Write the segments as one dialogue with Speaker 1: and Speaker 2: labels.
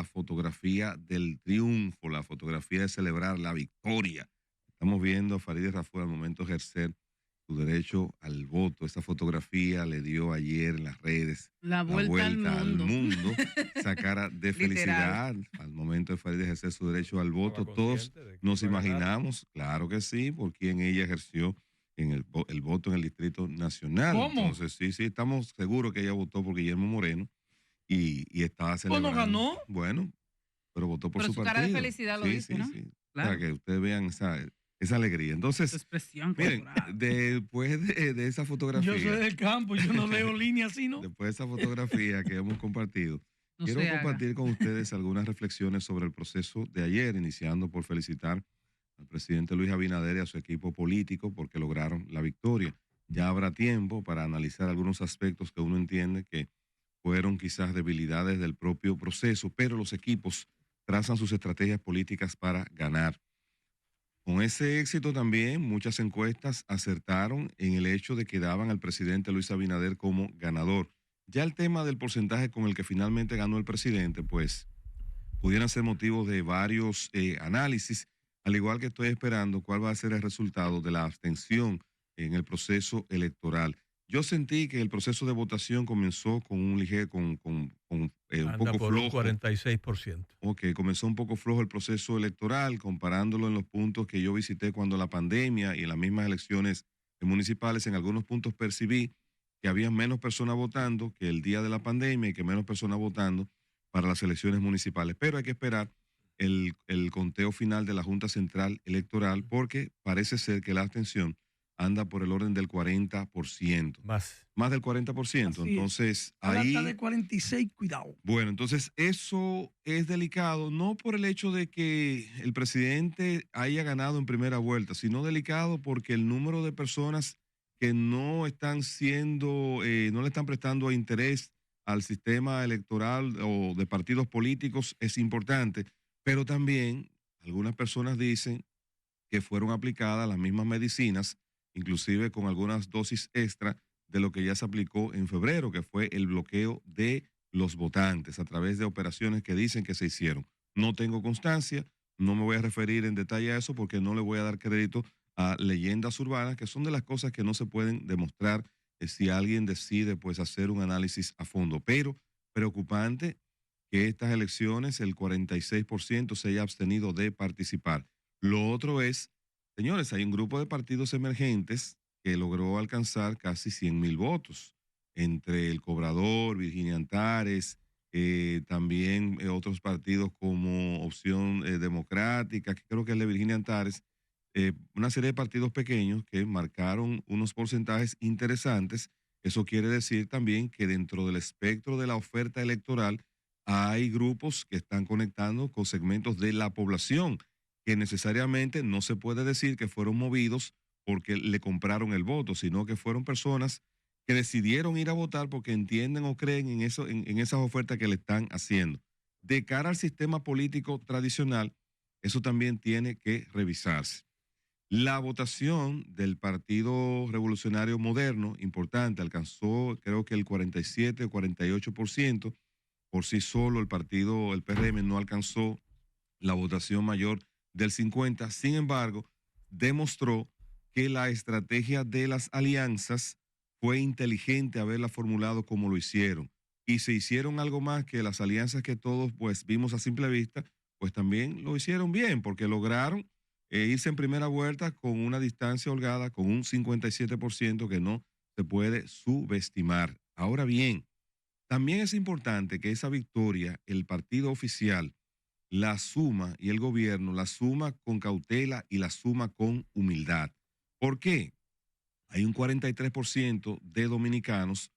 Speaker 1: la fotografía del triunfo, la fotografía de celebrar la victoria. Estamos viendo a Farideh Raful al momento de ejercer su derecho al voto. Esa fotografía le dio ayer en las redes
Speaker 2: La
Speaker 1: la
Speaker 2: vuelta al
Speaker 1: vuelta al
Speaker 2: mundo.
Speaker 1: mundo, esa cara de felicidad al momento de Farideh ejercer su derecho al voto.
Speaker 3: Estaba
Speaker 1: Todos
Speaker 3: consciente de que
Speaker 1: nos
Speaker 3: iba a ganar.
Speaker 1: imaginamos, claro que sí, por quien ella ejerció en el voto en el Distrito Nacional.
Speaker 2: ¿Cómo?
Speaker 1: Entonces, sí, estamos seguros que ella votó por Guillermo Moreno y estaba
Speaker 2: ¿Pues no
Speaker 1: celebrando.
Speaker 2: ganó?
Speaker 1: Bueno, pero votó por
Speaker 2: Pero
Speaker 1: su
Speaker 2: su cara de
Speaker 1: partido.
Speaker 2: felicidad lo
Speaker 1: Sí,
Speaker 2: dice,
Speaker 1: sí,
Speaker 2: ¿no?
Speaker 1: sí.
Speaker 2: Claro.
Speaker 1: Para que ustedes vean esa alegría.
Speaker 2: Su
Speaker 1: Entonces,
Speaker 2: expresión
Speaker 1: miren,
Speaker 2: corporal.
Speaker 1: después de esa fotografía,
Speaker 2: Yo soy del campo, yo no leo líneas así, ¿no?
Speaker 1: después de esa fotografía que hemos compartido,
Speaker 2: No
Speaker 1: quiero
Speaker 2: se haga.
Speaker 1: compartir con ustedes algunas reflexiones sobre el proceso de ayer, iniciando por felicitar al presidente Luis Abinader y a su equipo político porque lograron la victoria. Ya habrá tiempo para analizar algunos aspectos que uno entiende que fueron quizás debilidades del propio proceso, pero los equipos trazan sus estrategias políticas para ganar. Con ese éxito también muchas encuestas acertaron en el hecho de que daban al presidente Luis Abinader como ganador. Ya el tema del porcentaje con el que finalmente ganó el presidente, pues pudieran ser motivos de varios análisis, al igual que estoy esperando cuál va a ser el resultado de la abstención en el proceso electoral. Yo sentí que el proceso de votación comenzó con un ligero, un
Speaker 3: Anda
Speaker 1: poco
Speaker 3: por un
Speaker 1: flojo.
Speaker 3: 46%.
Speaker 1: Ok, comenzó un poco flojo el proceso electoral, comparándolo en los puntos que yo visité cuando la pandemia y en las mismas elecciones municipales, en algunos puntos percibí que había menos personas votando que el día de la pandemia y que menos personas votando para las elecciones municipales. Pero hay que esperar el conteo final de la Junta Central Electoral porque parece ser que la abstención anda por el orden del 40%. Más del 40%.
Speaker 2: Así
Speaker 1: Entonces,
Speaker 2: Ahora
Speaker 1: ahí...
Speaker 2: está de 46, cuidado.
Speaker 1: Bueno, entonces eso es delicado, no por el hecho de que el presidente haya ganado en primera vuelta, sino delicado porque el número de personas que no están siendo, no le están prestando interés al sistema electoral o de partidos políticos es importante, pero también algunas personas dicen que fueron aplicadas las mismas medicinas, inclusive con algunas dosis extra de lo que ya se aplicó en febrero, que fue el bloqueo de los votantes a través de operaciones que dicen que se hicieron. No tengo constancia, no me voy a referir en detalle a eso porque no le voy a dar crédito a leyendas urbanas, que son de las cosas que no se pueden demostrar si alguien decide pues hacer un análisis a fondo. Pero preocupante que estas elecciones el 46% se haya abstenido de participar. Lo otro es, señores, hay un grupo de partidos emergentes que logró alcanzar casi 100,000 votos, entre el Cobrador, Virginia Antares, también otros partidos como Opción Democrática, que creo que es de Virginia Antares, una serie de partidos pequeños que marcaron unos porcentajes interesantes. Eso quiere decir también que dentro del espectro de la oferta electoral hay grupos que están conectando con segmentos de la población que necesariamente no se puede decir que fueron movidos porque le compraron el voto, sino que fueron personas que decidieron ir a votar porque entienden o creen en eso, en esas ofertas que le están haciendo. De cara al sistema político tradicional, eso también tiene que revisarse. La votación del Partido Revolucionario Moderno, importante, alcanzó creo que el 47 o 48%. Por sí solo el partido, el PRM, no alcanzó la votación mayor del 50%. Sin embargo, demostró que la estrategia de las alianzas fue inteligente haberla formulado como lo hicieron. Y se hicieron algo más que las alianzas que todos pues vimos a simple vista, pues también lo hicieron bien, porque lograron irse en primera vuelta con una distancia holgada, con un 57% que no se puede subestimar. Ahora bien, también es importante que esa victoria, el partido oficial, la suma y el gobierno la suma con cautela y la suma con humildad. ¿Por qué? Hay un 43% de dominicanos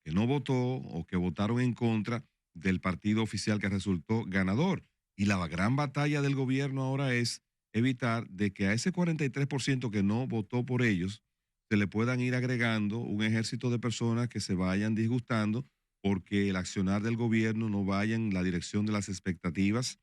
Speaker 1: que no votó o que votaron en contra del partido oficial que resultó ganador. Y la gran batalla del gobierno ahora es evitar de que a ese 43% que no votó por ellos se le puedan ir agregando un ejército de personas que se vayan disgustando porque el accionar del gobierno no vaya en la dirección de las expectativas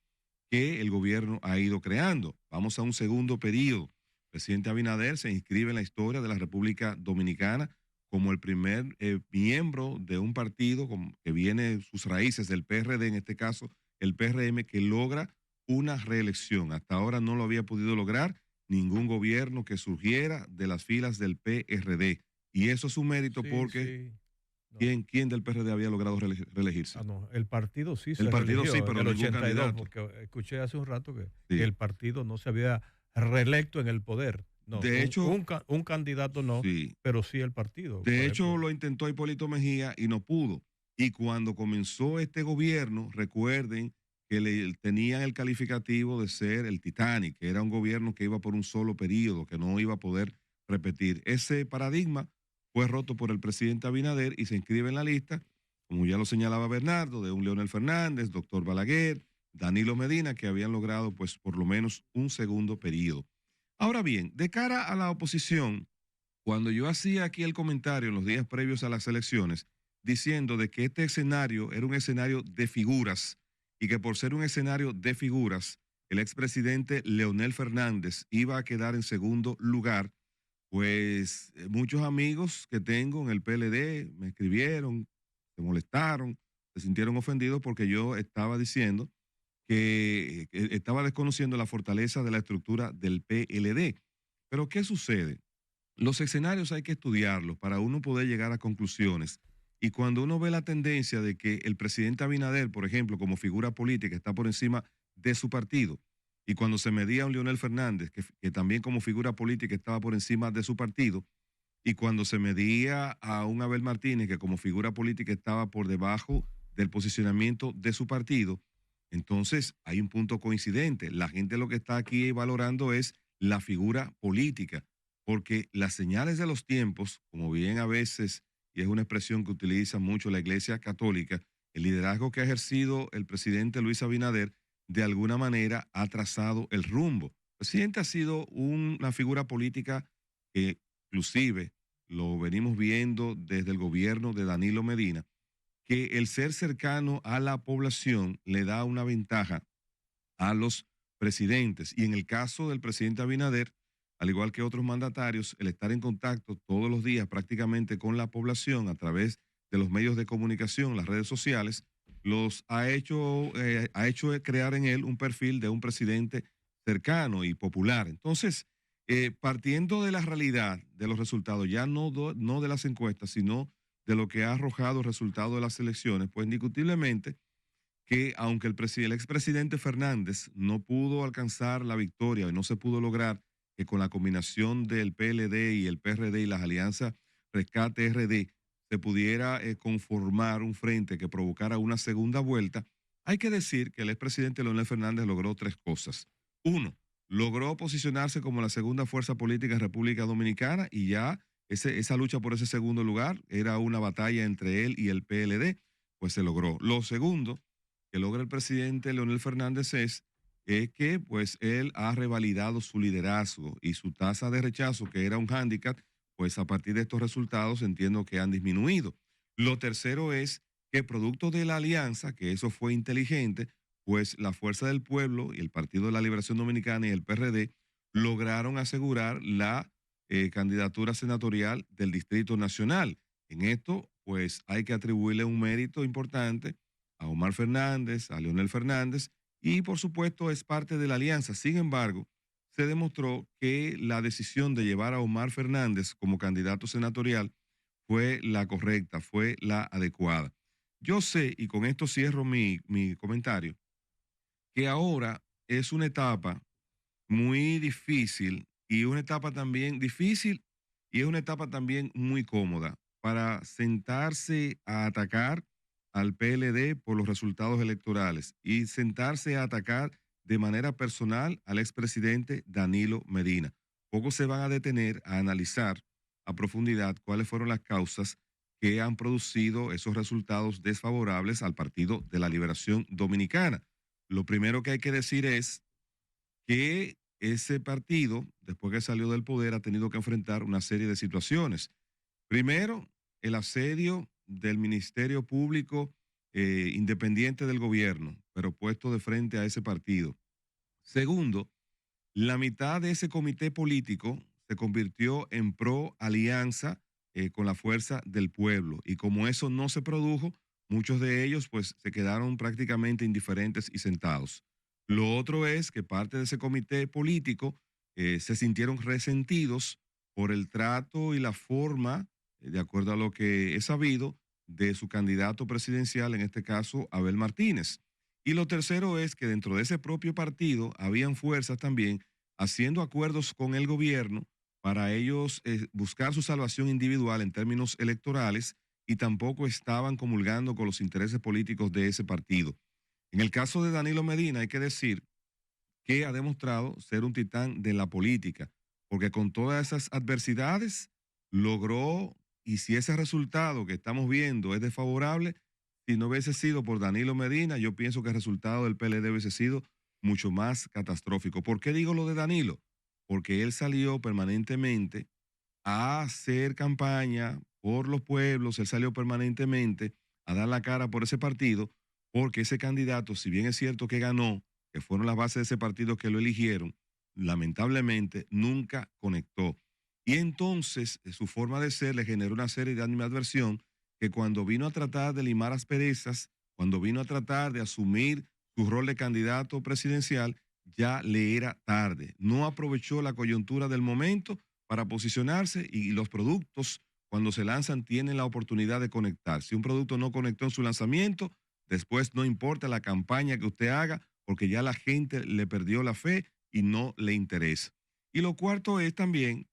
Speaker 1: que el gobierno ha ido creando. Vamos a un segundo periodo. El presidente Abinader se inscribe en la historia de la República Dominicana como el primer miembro de un partido que viene sus raíces del PRD, en este caso el PRM, que logra una reelección. Hasta ahora no lo había podido lograr ningún gobierno que surgiera de las filas del PRD. Y eso es un mérito porque
Speaker 3: No.
Speaker 1: ¿quién del PRD había logrado reelegirse?
Speaker 3: No, el partido sí
Speaker 1: El
Speaker 3: se
Speaker 1: partido
Speaker 3: reeligió
Speaker 1: sí, pero
Speaker 3: en el
Speaker 1: ningún
Speaker 3: 82,
Speaker 1: candidato.
Speaker 3: porque escuché hace un rato que
Speaker 1: Sí.
Speaker 3: el partido no se había reelecto en el poder. No,
Speaker 1: de hecho,
Speaker 3: un candidato no,
Speaker 1: sí.
Speaker 3: pero sí el partido.
Speaker 1: De hecho, lo intentó Hipólito Mejía y no pudo. Y cuando comenzó este gobierno, recuerden que le tenían el calificativo de ser el Titanic, que era un gobierno que iba por un solo periodo, que no iba a poder repetir. Ese paradigma fue roto por el presidente Abinader y se inscribe en la lista, como ya lo señalaba Bernardo, de un Leonel Fernández, doctor Balaguer, Danilo Medina, que habían logrado pues por lo menos un segundo periodo. Ahora bien, de cara a la oposición, cuando yo hacía aquí el comentario en los días previos a las elecciones, diciendo de que este escenario era un escenario de figuras y que por ser un escenario de figuras, el expresidente Leonel Fernández iba a quedar en segundo lugar, pues muchos amigos que tengo en el PLD me escribieron, se molestaron, se sintieron ofendidos porque yo estaba diciendo que estaba desconociendo la fortaleza de la estructura del PLD. Pero ¿qué sucede? Los escenarios hay que estudiarlos para uno poder llegar a conclusiones. Y cuando uno ve la tendencia de que el presidente Abinader, por ejemplo, como figura política, está por encima de su partido, y cuando se medía a un Leonel Fernández, que también como figura política estaba por encima de su partido, y cuando se medía a un Abel Martínez, que como figura política estaba por debajo del posicionamiento de su partido, entonces hay un punto coincidente. La gente lo que está aquí valorando es la figura política, porque las señales de los tiempos, como bien a veces, y es una expresión que utiliza mucho la Iglesia Católica, el liderazgo que ha ejercido el presidente Luis Abinader, de alguna manera ha trazado el rumbo. El presidente ha sido una figura política que inclusive lo venimos viendo desde el gobierno de Danilo Medina, que el ser cercano a la población le da una ventaja a los presidentes. Y en el caso del presidente Abinader, al igual que otros mandatarios, el estar en contacto todos los días prácticamente con la población a través de los medios de comunicación, las redes sociales, los ha hecho crear en él un perfil de un presidente cercano y popular. Entonces, partiendo de la realidad de los resultados, ya no de las encuestas, sino de lo que ha arrojado el resultado de las elecciones, pues indiscutiblemente que aunque el expresidente Fernández no pudo alcanzar la victoria y no se pudo lograr que con la combinación del PLD y el PRD y las alianzas Rescate RD se pudiera conformar un frente que provocara una segunda vuelta, hay que decir que el expresidente Leonel Fernández logró tres cosas. Uno, logró posicionarse como la segunda fuerza política en República Dominicana y ya esa lucha por ese segundo lugar era una batalla entre él y el PLD, pues se logró. Lo segundo que logra el presidente Leonel Fernández es que pues él ha revalidado su liderazgo y su tasa de rechazo, que era un hándicap, pues a partir de estos resultados entiendo que han disminuido. Lo tercero es que producto de la alianza, que eso fue inteligente, pues la Fuerza del Pueblo y el Partido de la Liberación Dominicana y el PRD lograron asegurar la candidatura senatorial del Distrito Nacional. En esto, pues hay que atribuirle un mérito importante a Omar Fernández, a Leonel Fernández, y por supuesto es parte de la alianza. Sin embargo, se demostró que la decisión de llevar a Omar Fernández como candidato senatorial fue la correcta, fue la adecuada. Yo sé, y con esto cierro mi comentario, que ahora es una etapa muy difícil y una etapa también difícil y es una etapa también muy cómoda para sentarse a atacar al PLD por los resultados electorales y sentarse a atacar de manera personal al expresidente Danilo Medina. Pocos se van a detener a analizar a profundidad cuáles fueron las causas que han producido esos resultados desfavorables al Partido de la Liberación Dominicana. Lo primero que hay que decir es que ese partido, después que salió del poder, ha tenido que enfrentar una serie de situaciones. Primero, el asedio del Ministerio Público independiente del gobierno, pero puesto de frente a ese partido. Segundo, la mitad de ese comité político se convirtió en pro alianza con la fuerza del pueblo. Y como eso no se produjo, muchos de ellos pues se quedaron prácticamente indiferentes y sentados. Lo otro es que parte de ese comité político se sintieron resentidos por el trato y la forma, de acuerdo a lo que he sabido, de su candidato presidencial, en este caso Abel Martínez. Y lo tercero es que dentro de ese propio partido habían fuerzas también haciendo acuerdos con el gobierno para ellos buscar su salvación individual en términos electorales y tampoco estaban comulgando con los intereses políticos de ese partido. En el caso de Danilo Medina hay que decir que ha demostrado ser un titán de la política, porque con todas esas adversidades logró, y si ese resultado que estamos viendo es desfavorable, si no hubiese sido por Danilo Medina, yo pienso que el resultado del PLD hubiese sido mucho más catastrófico. ¿Por qué digo lo de Danilo? Porque él salió permanentemente a hacer campaña por los pueblos, él salió permanentemente a dar la cara por ese partido, porque ese candidato, si bien es cierto que ganó, que fueron las bases de ese partido que lo eligieron, lamentablemente nunca conectó. Y entonces su forma de ser le generó una serie de animadversión que cuando vino a tratar de limar asperezas, cuando vino a tratar de asumir su rol de candidato presidencial, ya le era tarde. No aprovechó la coyuntura del momento para posicionarse y los productos cuando se lanzan tienen la oportunidad de conectar. Si un producto no conectó en su lanzamiento, después no importa la campaña que usted haga porque ya la gente le perdió la fe y no le interesa. Y lo cuarto es también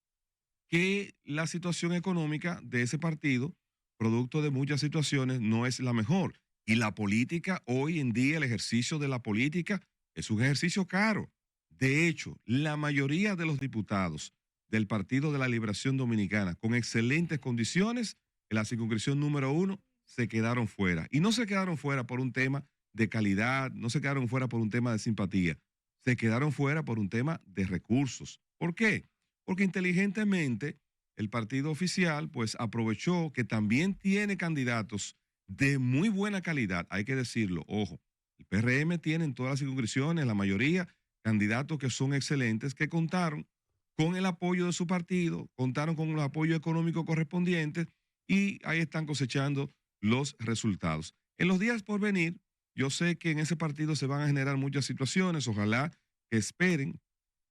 Speaker 1: que la situación económica de ese partido, producto de muchas situaciones, no es la mejor. Y la política, hoy en día, el ejercicio de la política es un ejercicio caro. De hecho, la mayoría de los diputados del Partido de la Liberación Dominicana, con excelentes condiciones, en la circunscripción número 1, se quedaron fuera. Y no se quedaron fuera por un tema de calidad, no se quedaron fuera por un tema de simpatía, se quedaron fuera por un tema de recursos. ¿Por qué? Porque inteligentemente el partido oficial pues aprovechó que también tiene candidatos de muy buena calidad, hay que decirlo, ojo, el PRM tiene en todas las circunscripciones, la mayoría, candidatos que son excelentes, que contaron con el apoyo de su partido, contaron con los apoyos económicos correspondientes y ahí están cosechando los resultados. En los días por venir, yo sé que en ese partido se van a generar muchas situaciones, ojalá que esperen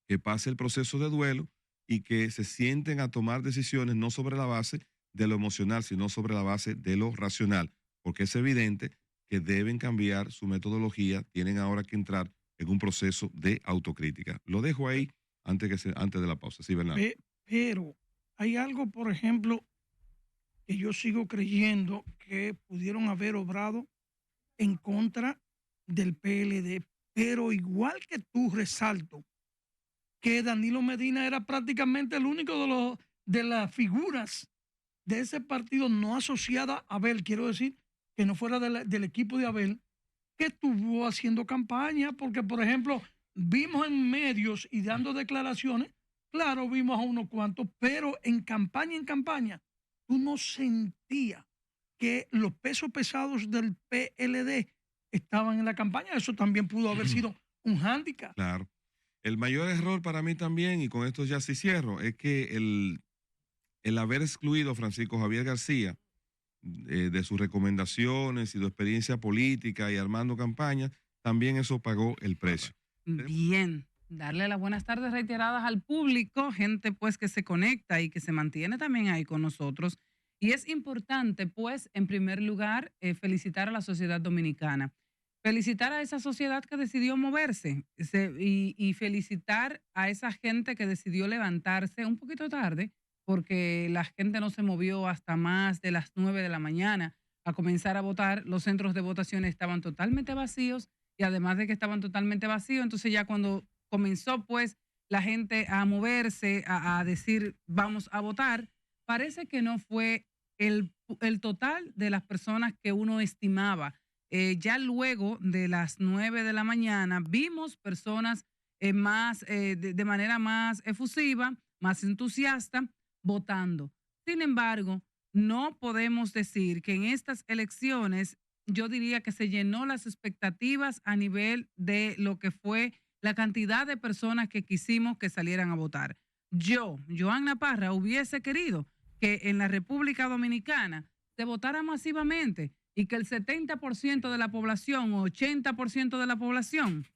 Speaker 1: que pase el proceso de duelo y que se sienten a tomar decisiones no sobre la base de lo emocional, sino sobre la base de lo racional, porque es evidente que deben cambiar su metodología, tienen ahora que entrar en un proceso de autocrítica. Lo dejo ahí antes de la pausa. Sí, Bernardo.
Speaker 2: Pero hay algo, por ejemplo, que yo sigo creyendo que pudieron haber obrado en contra del PLD, pero igual que tú resalto que Danilo Medina era prácticamente el único de las figuras de ese partido no asociada a Abel, quiero decir, que no fuera del equipo de Abel, que estuvo haciendo campaña, porque por ejemplo, vimos en medios y dando declaraciones, claro, vimos a unos cuantos, pero en campaña, tú no sentías que los pesos pesados del PLD estaban en la campaña. Eso también pudo haber sido un hándicap.
Speaker 1: Claro. El mayor error para mí también, y con esto ya sí cierro, es que el haber excluido a Francisco Javier García de sus recomendaciones y de experiencia política y armando campañas, también eso pagó el precio.
Speaker 4: Bien, darle las buenas tardes reiteradas al público, gente pues que se conecta y que se mantiene también ahí con nosotros. Y es importante pues, en primer lugar, felicitar a la sociedad dominicana. Felicitar a esa sociedad que decidió moverse y felicitar a esa gente que decidió levantarse un poquito tarde, porque la gente no se movió hasta más de las 9 de la mañana a comenzar a votar. Los centros de votación estaban totalmente vacíos y además de que estaban totalmente vacíos, entonces ya cuando comenzó pues la gente a moverse, a decir vamos a votar, parece que no fue el total de las personas que uno estimaba. Ya luego de las 9 de la mañana vimos personas de manera más efusiva, más entusiasta, votando. Sin embargo, no podemos decir que en estas elecciones yo diría que se llenó las expectativas a nivel de lo que fue la cantidad de personas que quisimos que salieran a votar. Yo, Joanna Parra, hubiese querido que en la República Dominicana se votara masivamente, y que el 70% de la población o 80% de la población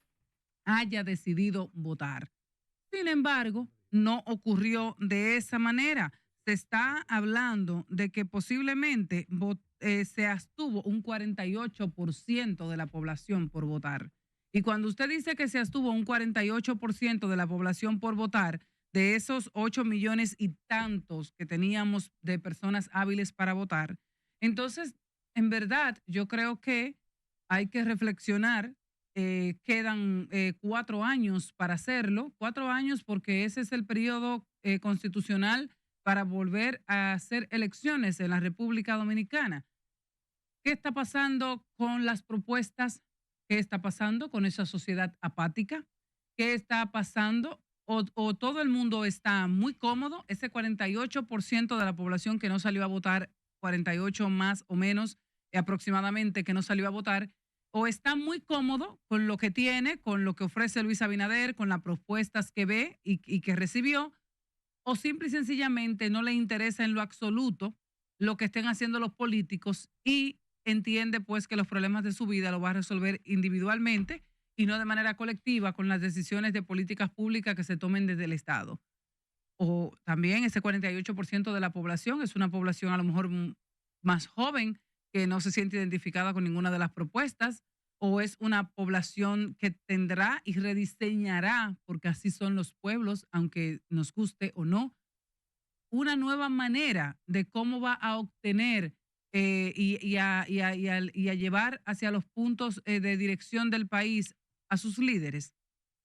Speaker 4: haya decidido votar. Sin embargo, no ocurrió de esa manera. Se está hablando de que posiblemente se abstuvo un 48% de la población por votar. Y cuando usted dice que se abstuvo un 48% de la población por votar, de esos 8 millones y tantos que teníamos de personas hábiles para votar, entonces, en verdad, yo creo que hay que reflexionar. Quedan 4 años para hacerlo, 4 años porque ese es el periodo constitucional para volver a hacer elecciones en la República Dominicana. ¿Qué está pasando con las propuestas? ¿Qué está pasando con esa sociedad apática? ¿Qué está pasando? O todo el mundo está muy cómodo, ese 48% de la población que no salió a votar, 48 más o menos aproximadamente que no salió a votar, o está muy cómodo con lo que tiene, con lo que ofrece Luis Abinader, con las propuestas que ve y que recibió, o simple y sencillamente no le interesa en lo absoluto lo que estén haciendo los políticos y entiende pues que los problemas de su vida lo va a resolver individualmente y no de manera colectiva con las decisiones de políticas públicas que se tomen desde el Estado. O también ese 48% de la población es una población a lo mejor más joven que no se siente identificada con ninguna de las propuestas, o es una población que tendrá y rediseñará, porque así son los pueblos, aunque nos guste o no, una nueva manera de cómo va a obtener y a llevar hacia los puntos de dirección del país a sus líderes.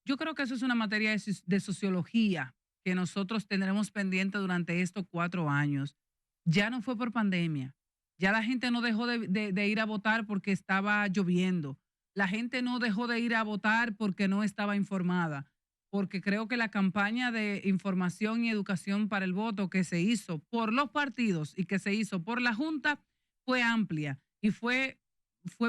Speaker 4: Yo creo que eso es una materia de sociología que nosotros tendremos pendiente durante estos 4 años. Ya no fue por pandemia. Ya la gente no dejó de ir a votar porque estaba lloviendo. La gente no dejó de ir a votar porque no estaba informada. Porque creo que la campaña de información y educación para el voto que se hizo por los partidos y que se hizo por la Junta fue amplia y fue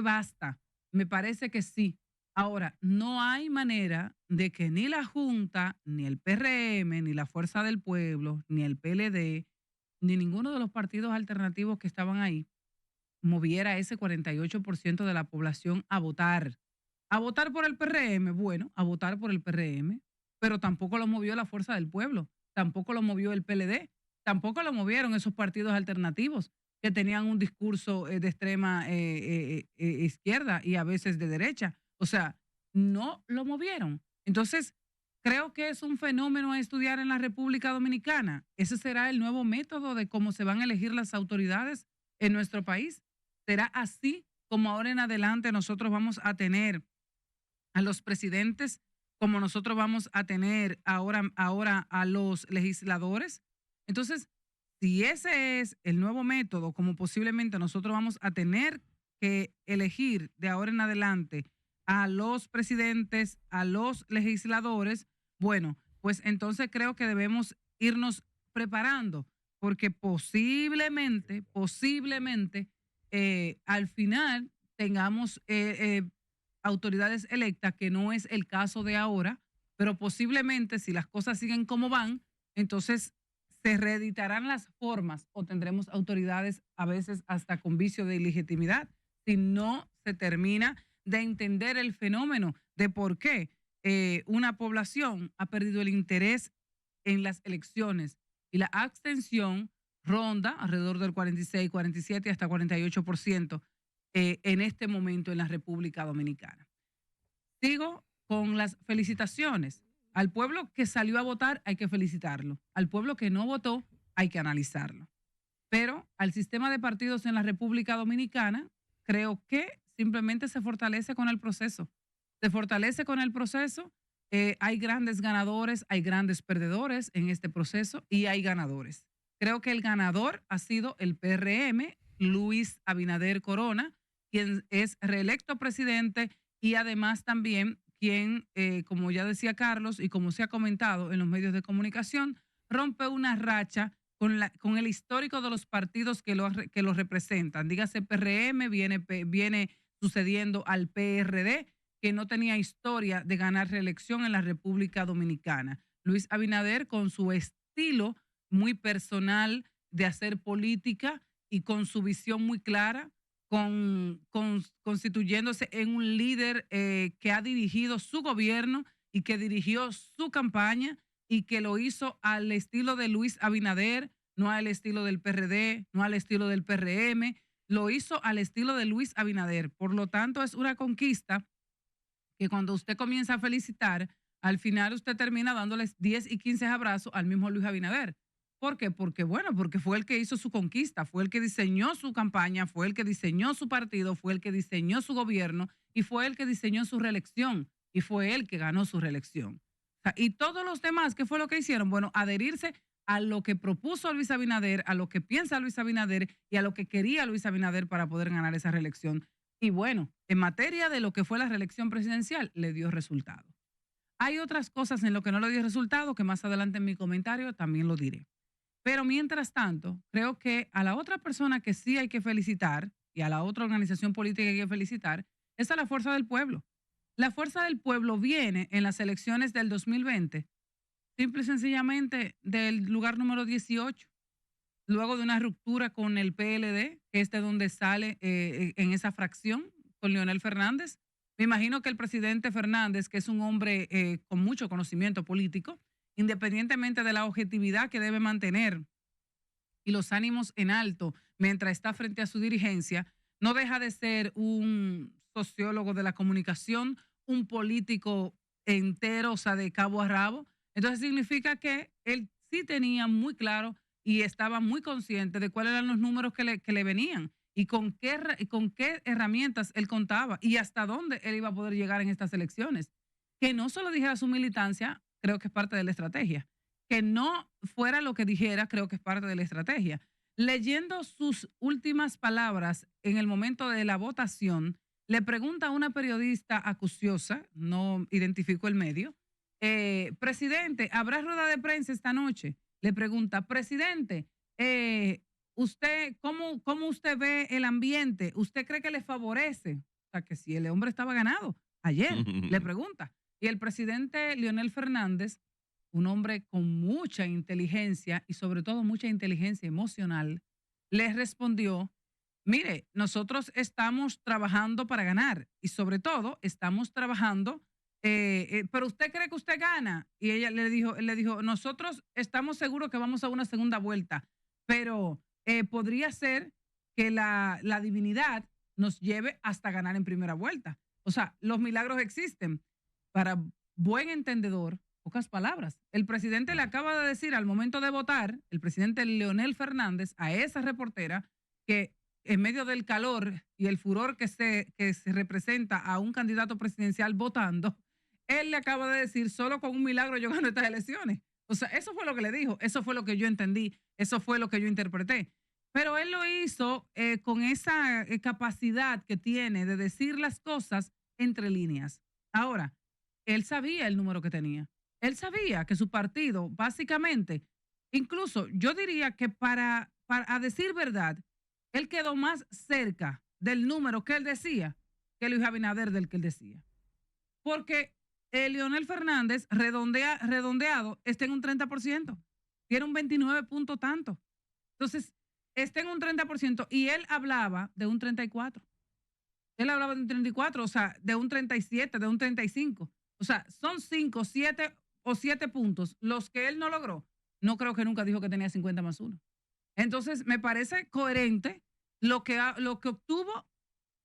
Speaker 4: vasta. Me parece que sí. Ahora, no hay manera de que ni la Junta, ni el PRM, ni la Fuerza del Pueblo, ni el PLD, ni ninguno de los partidos alternativos que estaban ahí moviera ese 48% de la población a votar. A votar por el PRM, bueno, a votar por el PRM, pero tampoco lo movió la Fuerza del Pueblo, tampoco lo movió el PLD, tampoco lo movieron esos partidos alternativos que tenían un discurso de extrema izquierda y a veces de derecha. O sea, no lo movieron. Entonces, creo que es un fenómeno a estudiar en la República Dominicana. Ese será el nuevo método de cómo se van a elegir las autoridades en nuestro país. Será así como ahora en adelante nosotros vamos a tener a los presidentes, como nosotros vamos a tener ahora a los legisladores. Entonces, si ese es el nuevo método, como posiblemente nosotros vamos a tener que elegir de ahora en adelante a los presidentes, a los legisladores, bueno, pues entonces creo que debemos irnos preparando, porque posiblemente, al final tengamos autoridades electas, que no es el caso de ahora, pero posiblemente si las cosas siguen como van, entonces se reeditarán las formas o tendremos autoridades a veces hasta con vicio de ilegitimidad, si no se termina de entender el fenómeno de por qué una población ha perdido el interés en las elecciones y la abstención ronda alrededor del 46, 47 hasta 48% en este momento en la República Dominicana. Sigo con las felicitaciones. Al pueblo que salió a votar hay que felicitarlo. Al pueblo que no votó hay que analizarlo. Pero al sistema de partidos en la República Dominicana creo que simplemente se fortalece con el proceso. Se fortalece con el proceso. Hay grandes ganadores, hay grandes perdedores en este proceso y hay ganadores. Creo que el ganador ha sido el PRM, Luis Abinader Corona, quien es reelecto presidente y además también quien, como ya decía Carlos y como se ha comentado en los medios de comunicación, rompe una racha con el histórico de los partidos que lo representan. Dígase PRM, viene sucediendo al PRD, que no tenía historia de ganar reelección en la República Dominicana. Luis Abinader, con su estilo muy personal de hacer política y con su visión muy clara, constituyéndose en un líder que ha dirigido su gobierno y que dirigió su campaña y que lo hizo al estilo de Luis Abinader, no al estilo del PRD, no al estilo del PRM, lo hizo al estilo de Luis Abinader. Por lo tanto, es una conquista que cuando usted comienza a felicitar, al final usted termina dándoles 10 y 15 abrazos al mismo Luis Abinader. ¿Por qué? Porque fue el que hizo su conquista, fue el que diseñó su campaña, fue el que diseñó su partido, fue el que diseñó su gobierno y fue el que diseñó su reelección y fue él que ganó su reelección. O sea, y todos los demás, ¿qué fue lo que hicieron? Bueno, adherirse a lo que propuso Luis Abinader, a lo que piensa Luis Abinader y a lo que quería Luis Abinader para poder ganar esa reelección. Y bueno, en materia de lo que fue la reelección presidencial, le dio resultado. Hay otras cosas en lo que no le dio resultado que más adelante en mi comentario también lo diré. Pero mientras tanto, creo que a la otra persona que sí hay que felicitar y a la otra organización política que hay que felicitar es a la Fuerza del Pueblo. La Fuerza del Pueblo viene en las elecciones del 2020 simple y sencillamente del lugar número 18, luego de una ruptura con el PLD, que es de donde sale en esa fracción con Leonel Fernández. Me imagino que el presidente Fernández, que es un hombre con mucho conocimiento político, independientemente de la objetividad que debe mantener y los ánimos en alto mientras está frente a su dirigencia, no deja de ser un sociólogo de la comunicación, un político entero, o sea, de cabo a rabo. Entonces significa que él sí tenía muy claro y estaba muy consciente de cuáles eran los números que le venían y con qué herramientas él contaba y hasta dónde él iba a poder llegar en estas elecciones. Que no solo dijera su militancia, creo que es parte de la estrategia. Que no fuera lo que dijera, creo que es parte de la estrategia. Leyendo sus últimas palabras en el momento de la votación, le pregunta a una periodista acuciosa, no identificó el medio, presidente, ¿habrá rueda de prensa esta noche? Le pregunta, presidente, usted, ¿cómo usted ve el ambiente? ¿Usted cree que le favorece? O sea, que si el hombre estaba ganado ayer, le pregunta. Y el presidente Leonel Fernández, un hombre con mucha inteligencia y sobre todo mucha inteligencia emocional, le respondió, mire, nosotros estamos trabajando para ganar y sobre todo estamos trabajando, pero usted cree que usted gana. Y ella le dijo, nosotros estamos seguros que vamos a una segunda vuelta, pero podría ser que la divinidad nos lleve hasta ganar en primera vuelta. O sea, los milagros existen. Para buen entendedor, pocas palabras. El presidente le acaba de decir al momento de votar, el presidente Leonel Fernández, a esa reportera, que en medio del calor y el furor que se representa a un candidato presidencial votando, él le acaba de decir, solo con un milagro yo gano estas elecciones. O sea, eso fue lo que le dijo, eso fue lo que yo entendí, eso fue lo que yo interpreté. Pero él lo hizo con esa capacidad que tiene de decir las cosas entre líneas. Ahora, él sabía el número que tenía. Él sabía que su partido, básicamente, incluso yo diría que para a decir verdad, él quedó más cerca del número que él decía que Luis Abinader del que él decía. Porque Leonel Fernández, redondeado, está en un 30%. Tiene un 29 punto tanto. Entonces, está en un 30% y él hablaba de un 34%. Él hablaba de un 34%, o sea, de un 37%, de un 35%. O sea, son 5, 7 o 7 puntos los que él no logró. No creo que nunca dijo que tenía 50 más 1. Entonces, me parece coherente lo que obtuvo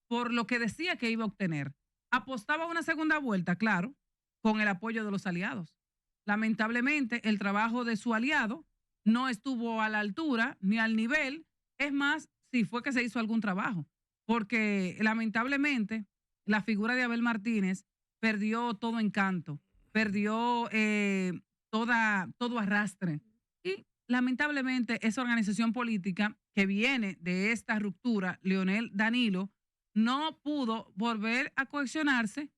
Speaker 4: por lo que decía que iba a obtener. Apostaba a una segunda vuelta, claro, con el apoyo de los aliados. Lamentablemente, el trabajo de su aliado no estuvo a la altura ni al nivel. Es más, si fue que se hizo algún trabajo. Porque lamentablemente, la figura de Abel Martínez perdió todo encanto, perdió todo arrastre. Y lamentablemente esa organización política que viene de esta ruptura, Leonel Danilo, no pudo volver a cohesionarse.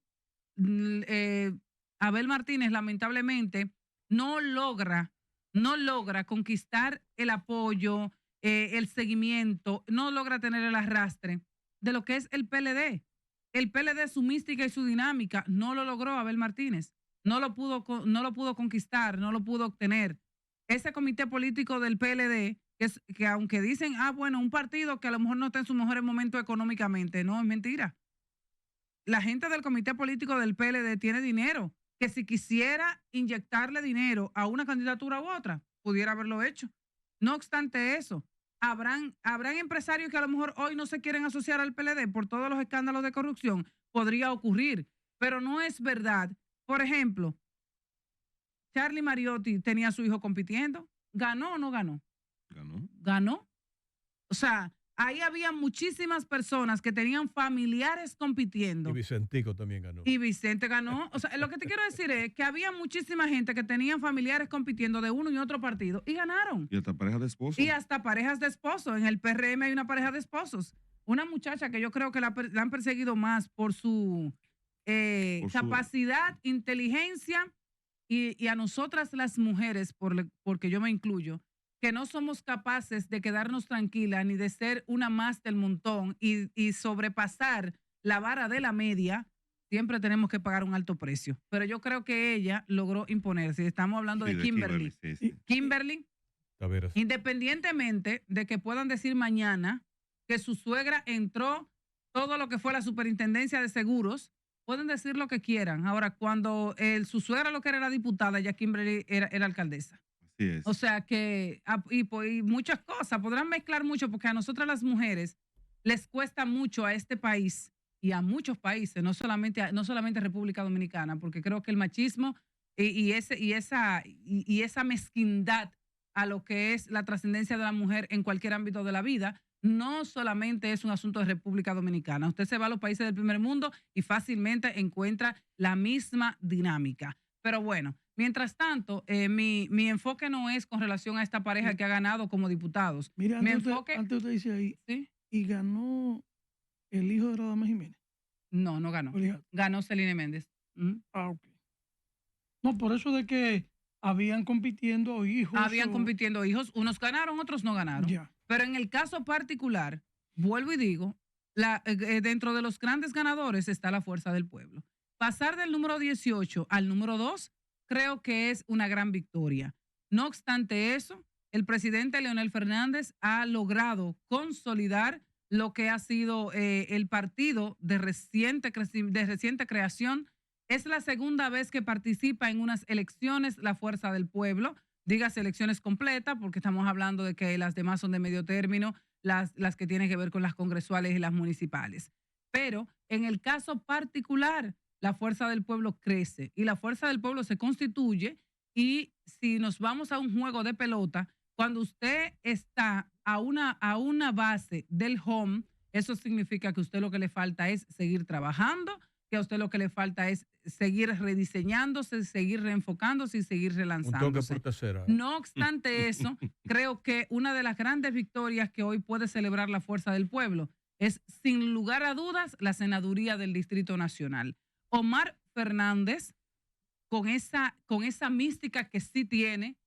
Speaker 4: Abel Martínez lamentablemente no logra conquistar el apoyo, el seguimiento, no logra tener el arrastre de lo que es el PLD. El PLD, su mística y su dinámica, no lo logró Abel Martínez. No lo pudo conquistar, no lo pudo obtener. Ese comité político del PLD que aunque dicen, bueno, un partido que a lo mejor no está en su mejor momento económicamente, no, es mentira. La gente del comité político del PLD tiene dinero, que si quisiera inyectarle dinero a una candidatura u otra, pudiera haberlo hecho. No obstante eso, habrán empresarios que a lo mejor hoy no se quieren asociar al PLD por todos los escándalos de corrupción, podría ocurrir, pero no es verdad. Por ejemplo, Charlie Mariotti tenía a su hijo compitiendo, ¿ganó o no ganó? Ganó. O sea, ahí había muchísimas personas que tenían familiares compitiendo.
Speaker 3: Y Vicentico también ganó.
Speaker 4: Y Vicente ganó. O sea, lo que te quiero decir es que había muchísima gente que tenían familiares compitiendo de uno y otro partido y ganaron.
Speaker 1: Y hasta parejas de esposos.
Speaker 4: Y hasta parejas de esposos. En el PRM hay una pareja de esposos. Una muchacha que yo creo que la han perseguido más por su capacidad, inteligencia y a nosotras las mujeres, porque yo me incluyo, que no somos capaces de quedarnos tranquilas ni de ser una más del montón y sobrepasar la vara de la media, siempre tenemos que pagar un alto precio. Pero yo creo que ella logró imponerse. Estamos hablando de Kimberly.
Speaker 1: Sí.
Speaker 4: Kimberly, independientemente de que puedan decir mañana que su suegra entró todo lo que fue la superintendencia de seguros, pueden decir lo que quieran. Ahora, cuando su suegra lo que era diputada, ya Kimberly era alcaldesa. O sea que, y muchas cosas, podrán mezclar mucho porque a nosotras las mujeres les cuesta mucho a este país y a muchos países, no solamente a República Dominicana, porque creo que el machismo y esa mezquindad a lo que es la trascendencia de la mujer en cualquier ámbito de la vida, no solamente es un asunto de República Dominicana. Usted se va a los países del primer mundo y fácilmente encuentra la misma dinámica. Pero bueno, mientras tanto, mi enfoque no es con relación a esta pareja que ha ganado como diputados.
Speaker 2: Mira, antes usted dice ahí,
Speaker 4: ¿sí?
Speaker 2: Y ganó el hijo de Radamés Jiménez.
Speaker 4: No ganó. Ganó Celine Méndez.
Speaker 2: Ok. No, por eso de que habían compitiendo hijos.
Speaker 4: Compitiendo hijos, unos ganaron, otros no ganaron.
Speaker 2: Ya.
Speaker 4: Pero en el caso particular, vuelvo y digo, dentro de los grandes ganadores está la Fuerza del Pueblo. Pasar del número 18 al número 2 creo que es una gran victoria. No obstante eso, el presidente Leonel Fernández ha logrado consolidar lo que ha sido el partido de reciente creación. Es la segunda vez que participa en unas elecciones la Fuerza del Pueblo, dígase elecciones completas, porque estamos hablando de que las demás son de medio término, las que tienen que ver con las congresuales y las municipales. Pero en el caso particular, la Fuerza del Pueblo crece y la Fuerza del Pueblo se constituye, y si nos vamos a un juego de pelota, cuando usted está a una base del home, eso significa que a usted lo que le falta es seguir trabajando, que a usted lo que le falta es seguir rediseñándose, seguir reenfocándose y seguir relanzándose.
Speaker 3: Un toque por tercera.
Speaker 4: No obstante eso, creo que una de las grandes victorias que hoy puede celebrar la Fuerza del Pueblo es, sin lugar a dudas, la senaduría del Distrito Nacional. Omar Fernández, con esa mística que sí tiene,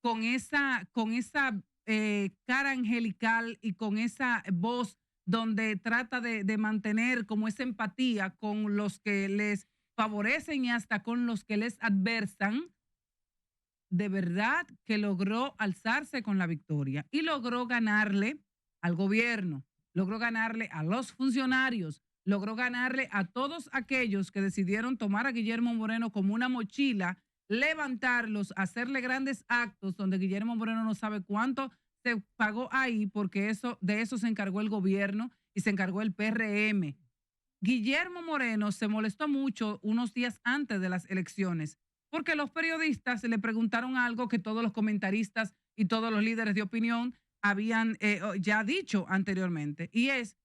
Speaker 4: con esa cara angelical y con esa voz donde trata de mantener como esa empatía con los que les favorecen y hasta con los que les adversan, de verdad que logró alzarse con la victoria y logró ganarle al gobierno, logró ganarle a los funcionarios, logró ganarle a todos aquellos que decidieron tomar a Guillermo Moreno como una mochila, levantarlos, hacerle grandes actos donde Guillermo Moreno no sabe cuánto se pagó ahí, porque de eso se encargó el gobierno y se encargó el PRM. Guillermo Moreno se molestó mucho unos días antes de las elecciones, porque los periodistas le preguntaron algo que todos los comentaristas y todos los líderes de opinión habían ya dicho anteriormente, y es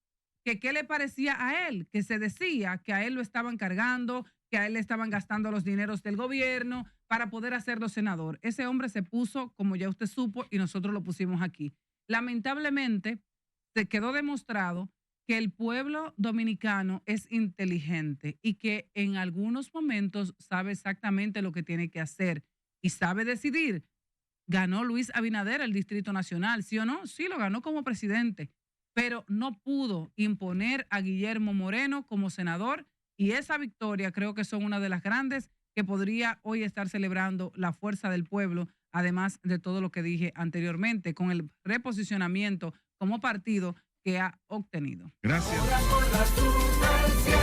Speaker 4: que qué le parecía a él, que se decía que a él lo estaban cargando, que a él le estaban gastando los dineros del gobierno para poder hacerlo senador. Ese hombre se puso, como ya usted supo, y nosotros lo pusimos aquí. Lamentablemente, se quedó demostrado que el pueblo dominicano es inteligente y que en algunos momentos sabe exactamente lo que tiene que hacer y sabe decidir. Ganó Luis Abinader el Distrito Nacional, ¿sí o no? Sí, lo ganó como presidente, pero no pudo imponer a Guillermo Moreno como senador, y esa victoria creo que son una de las grandes que podría hoy estar celebrando la fuerza del pueblo, además de todo lo que dije anteriormente, con el reposicionamiento como partido que ha obtenido.
Speaker 1: Gracias.
Speaker 5: Ahora por la super